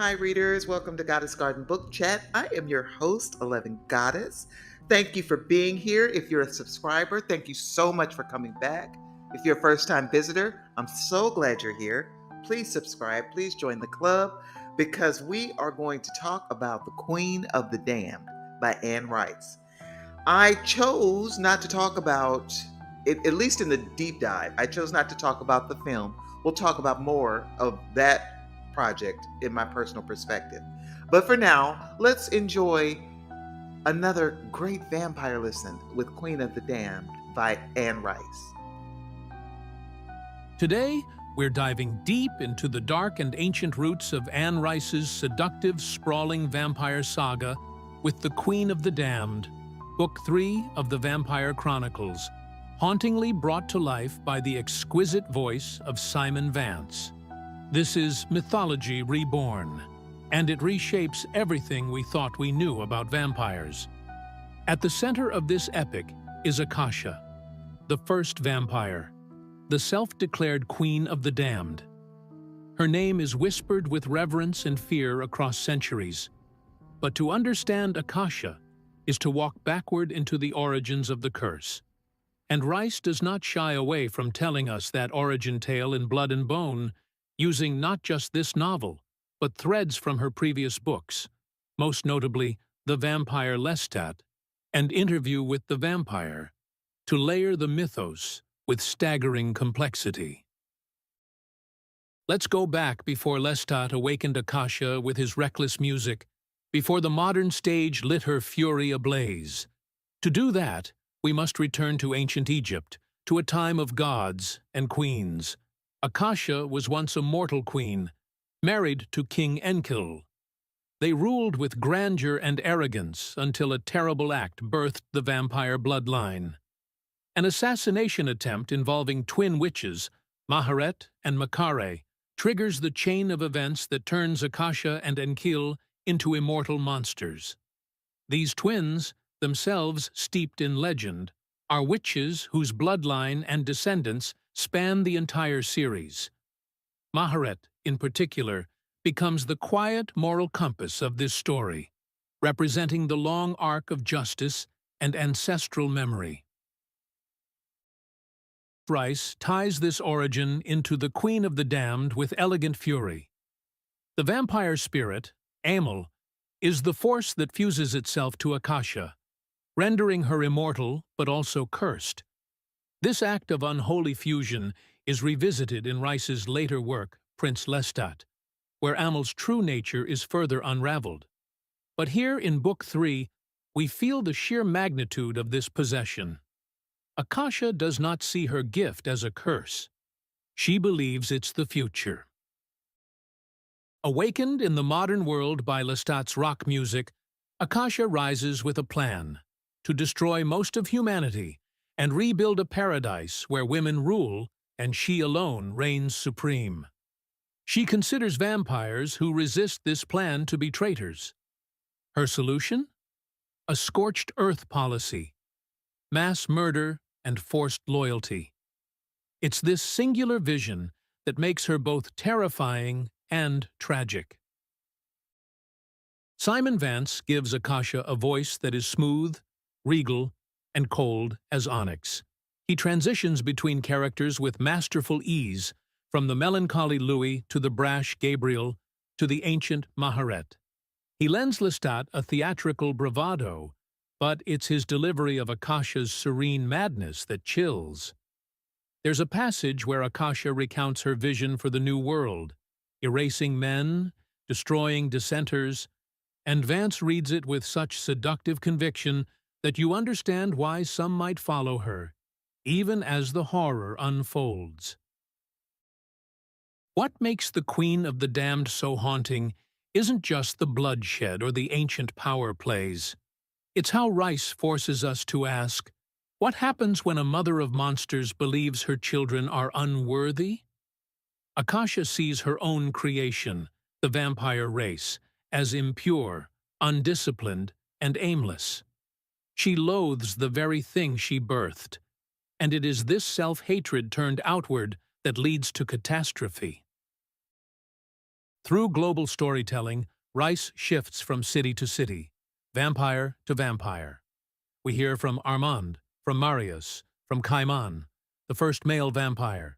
Hi, readers. Welcome to Goddess Garden Book Chat. I am your host, 11 Goddess. Thank you for being here. If you're a subscriber, thank you so much for coming back. If you're a first time visitor, I'm so glad you're here. Please subscribe. Please join the club because we are going to talk about The Queen of the Damned by Anne Rice. I chose not to talk about it, at least in the deep dive. I chose not to talk about the film. We'll talk about more of that project in my personal perspective. But for now, let's enjoy another great vampire listen with Queen of the Damned by Anne Rice. Today, we're diving deep into the dark and ancient roots of Anne Rice's seductive, sprawling vampire saga with The Queen of the Damned, Book 3 of the Vampire Chronicles, hauntingly brought to life by the exquisite voice of Simon Vance. This is mythology reborn, and it reshapes everything we thought we knew about vampires. At the center of this epic is Akasha, the first vampire, the self-declared Queen of the Damned. Her name is whispered with reverence and fear across centuries. But to understand Akasha is to walk backward into the origins of the curse. And Rice does not shy away from telling us that origin tale in Blood and Bone, using not just this novel, but threads from her previous books, most notably The Vampire Lestat and Interview with the Vampire, to layer the mythos with staggering complexity. Let's go back before Lestat awakened Akasha with his reckless music, before the modern stage lit her fury ablaze. To do that, we must return to ancient Egypt, to a time of gods and queens. Akasha was once a mortal queen, married to King Enkil. They ruled with grandeur and arrogance until a terrible act birthed the vampire bloodline. An assassination attempt involving twin witches, Maharet and Mekare, triggers the chain of events that turns Akasha and Enkil into immortal monsters. These twins, themselves steeped in legend, are witches whose bloodline and descendants span the entire series. Maharet, in particular, becomes the quiet moral compass of this story, representing the long arc of justice and ancestral memory. Rice ties this origin into The Queen of the Damned with elegant fury. The vampire spirit, Amel, is the force that fuses itself to Akasha, rendering her immortal but also cursed. This act of unholy fusion is revisited in Rice's later work, Prince Lestat, where Amel's true nature is further unraveled. But here in Book 3, we feel the sheer magnitude of this possession. Akasha does not see her gift as a curse. She believes it's the future. Awakened in the modern world by Lestat's rock music, Akasha rises with a plan to destroy most of humanity and rebuild a paradise where women rule and she alone reigns supreme. She considers vampires who resist this plan to be traitors. Her solution? A scorched earth policy, mass murder, and forced loyalty. It's this singular vision that makes her both terrifying and tragic. Simon Vance gives Akasha a voice that is smooth, regal, and cold as onyx. He transitions between characters with masterful ease, from the melancholy Louis to the brash Gabriel to the ancient Maharet. He lends Lestat a theatrical bravado, but it's his delivery of Akasha's serene madness that chills. There's a passage where Akasha recounts her vision for the new world, erasing men, destroying dissenters, and Vance reads it with such seductive conviction that you understand why some might follow her, even as the horror unfolds. What makes The Queen of the Damned so haunting isn't just the bloodshed or the ancient power plays. It's how Rice forces us to ask, what happens when a mother of monsters believes her children are unworthy? Akasha sees her own creation, the vampire race, as impure, undisciplined, and aimless. She loathes the very thing she birthed, and it is this self-hatred turned outward that leads to catastrophe. Through global storytelling, Rice shifts from city to city, vampire to vampire. We hear from Armand, from Marius, from Caiman, the first male vampire.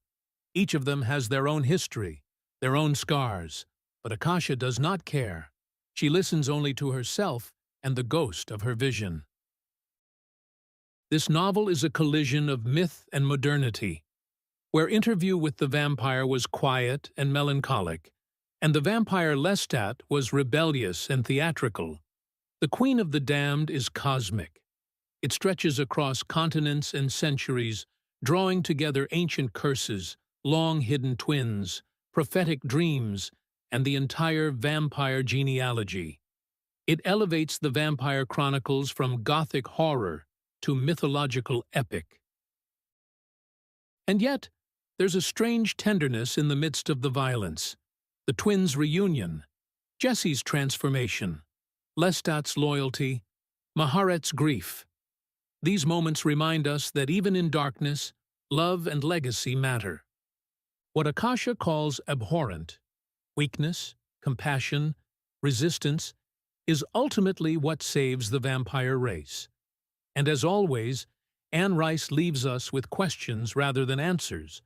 Each of them has their own history, their own scars, but Akasha does not care. She listens only to herself and the ghost of her vision. This novel is a collision of myth and modernity, where Interview with the Vampire was quiet and melancholic, and the Vampire Lestat was rebellious and theatrical. The Queen of the Damned is cosmic. It stretches across continents and centuries, drawing together ancient curses, long-hidden twins, prophetic dreams, and the entire vampire genealogy. It elevates the Vampire Chronicles from gothic horror to mythological epic. And yet, there's a strange tenderness in the midst of the violence. The twins' reunion, Jesse's transformation, Lestat's loyalty, Maharet's grief. These moments remind us that even in darkness, love and legacy matter. What Akasha calls abhorrent, weakness, compassion, resistance, is ultimately what saves the vampire race. And as always, Anne Rice leaves us with questions rather than answers.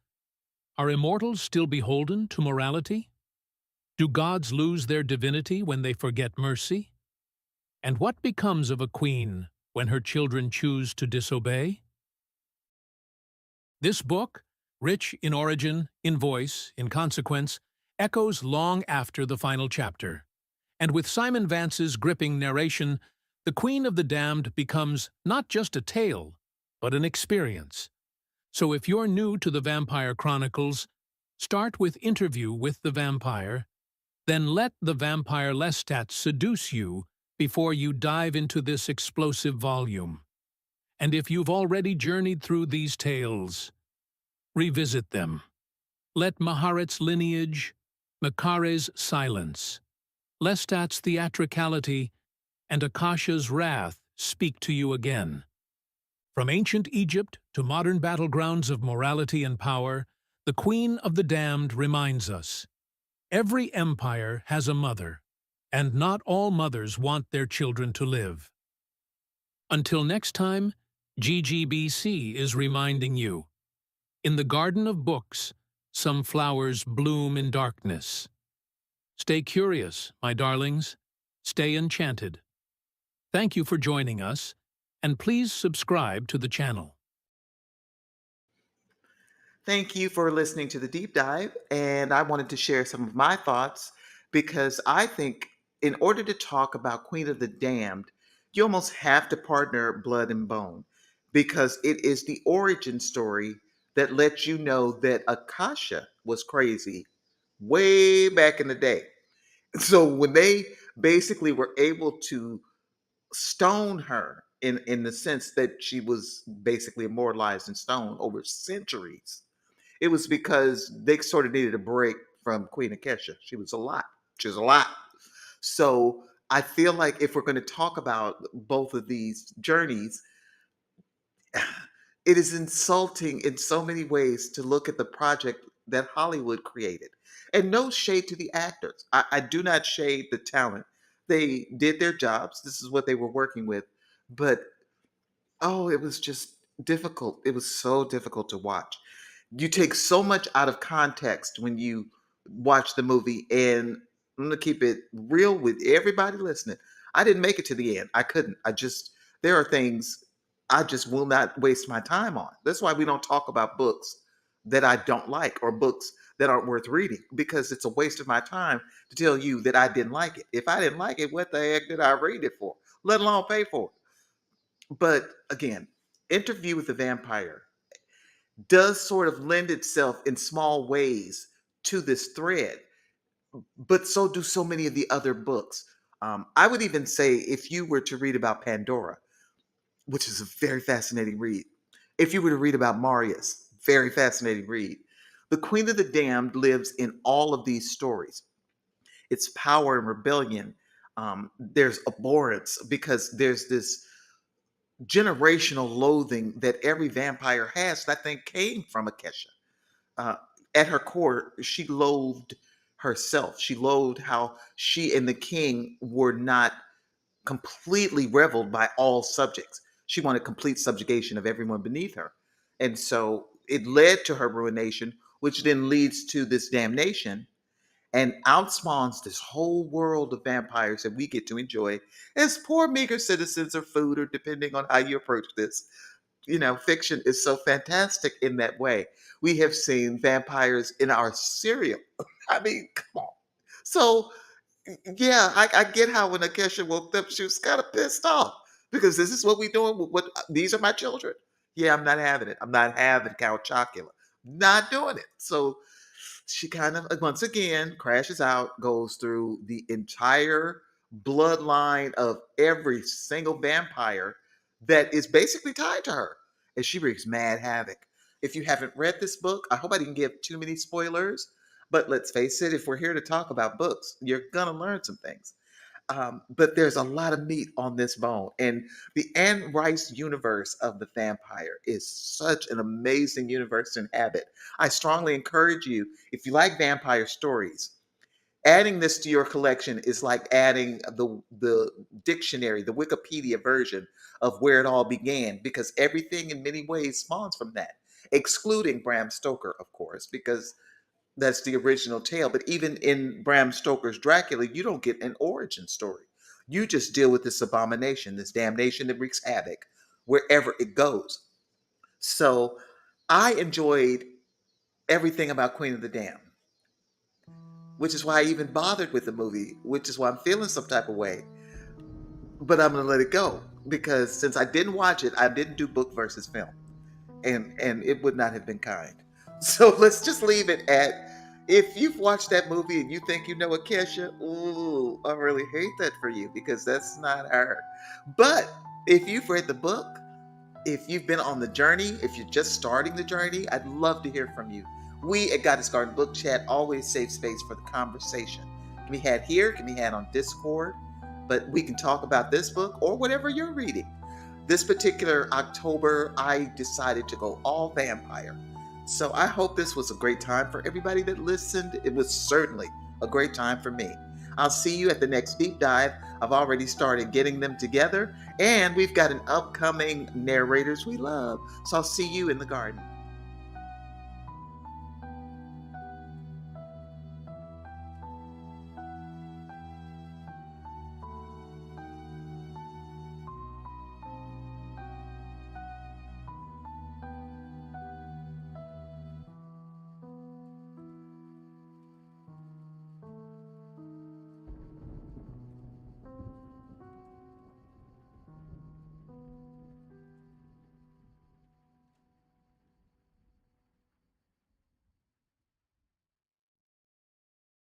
Are immortals still beholden to morality? Do gods lose their divinity when they forget mercy? And what becomes of a queen when her children choose to disobey? This book, rich in origin, in voice, in consequence, echoes long after the final chapter. And with Simon Vance's gripping narration, The Queen of the Damned becomes not just a tale, but an experience. So if you're new to the Vampire Chronicles, start with Interview with the Vampire, then let the Vampire Lestat seduce you before you dive into this explosive volume. And if you've already journeyed through these tales, revisit them. Let Maharet's lineage, Mekare's silence, Lestat's theatricality, and Akasha's wrath speak to you again. From ancient Egypt to modern battlegrounds of morality and power, the Queen of the Damned reminds us, every empire has a mother, and not all mothers want their children to live. Until next time, GGBC is reminding you, in the garden of books, some flowers bloom in darkness. Stay curious, my darlings. Stay enchanted. Thank you for joining us, and please subscribe to the channel. Thank you for listening to the deep dive. And I wanted to share some of my thoughts because I think in order to talk about Queen of the Damned, you almost have to partner blood and bone because it is the origin story that lets you know that Akasha was crazy way back in the day. So when they basically were able to stone her in the sense that she was basically immortalized in stone over centuries, it was because they sort of needed a break from Queen Akasha. She was a lot. She was a lot. So I feel like if we're going to talk about both of these journeys, it is insulting in so many ways to look at the project that Hollywood created. And no shade to the actors. I do not shade the talent. They did their jobs. This is what they were working with. But oh, it was just difficult. It was so difficult to watch. You take so much out of context when you watch the movie. And I'm going to keep it real with everybody listening. I didn't make it to the end. I couldn't. There are things I just will not waste my time on. That's why we don't talk about books that I don't like or books that aren't worth reading because it's a waste of my time to tell you that I didn't like it. If I didn't like it, what the heck did I read it for? Let alone pay for it. But again, Interview with the Vampire does sort of lend itself in small ways to this thread, but so do so many of the other books. I would even say if you were to read about Pandora, which is a very fascinating read, if you were to read about Marius, very fascinating read. The Queen of the Damned lives in all of these stories. It's power and rebellion. There's abhorrence because there's this generational loathing that every vampire has that I think came from Akasha. Uh, at her core, she loathed herself. She loathed how she and the king were not completely reveled by all subjects. She wanted complete subjugation of everyone beneath her. And so it led to her ruination, which then leads to this damnation and outspawns this whole world of vampires that we get to enjoy as poor, meager citizens or food, or depending on how you approach this. Fiction is so fantastic in that way. We have seen vampires in our cereal. I mean, come on. So yeah, I get how when Akesha woke up, she was kind of pissed off because this is what we doing. What these are my children. Yeah, I'm not having it. I'm not having Count Chocula. Not doing it. So she kind of once again crashes out, goes through the entire bloodline of every single vampire that is basically tied to her, and she wreaks mad havoc. If you haven't read this book, I hope I didn't give too many spoilers, but let's face it, if we're here to talk about books, you're gonna learn some things. But there's a lot of meat on this bone. And the Anne Rice universe of the vampire is such an amazing universe to inhabit. I strongly encourage you, if you like vampire stories, adding this to your collection is like adding the dictionary, the Wikipedia version of where it all began, because everything in many ways spawns from that, excluding Bram Stoker, of course, because that's the original tale. But even in Bram Stoker's Dracula, you don't get an origin story. You just deal with this abomination, this damnation that wreaks havoc wherever it goes. So I enjoyed everything about Queen of the Damned, which is why I even bothered with the movie, which is why I'm feeling some type of way. But I'm going to let it go because since I didn't watch it, I didn't do book versus film. And it would not have been kind. So let's just leave it at, if you've watched that movie and you think you know Akesha, ooh, I really hate that for you because that's not her. But if you've read the book, if you've been on the journey, if you're just starting the journey, I'd love to hear from you. We at Goddess Garden Book Chat always save space for the conversation. Can be had here, can be had on Discord, but we can talk about this book or whatever you're reading. This particular October, I decided to go all vampire. So I hope this was a great time for everybody that listened. It was certainly a great time for me. I'll see you at the next deep dive. I've already started getting them together, and we've got an upcoming narrators we love. So I'll see you in the garden.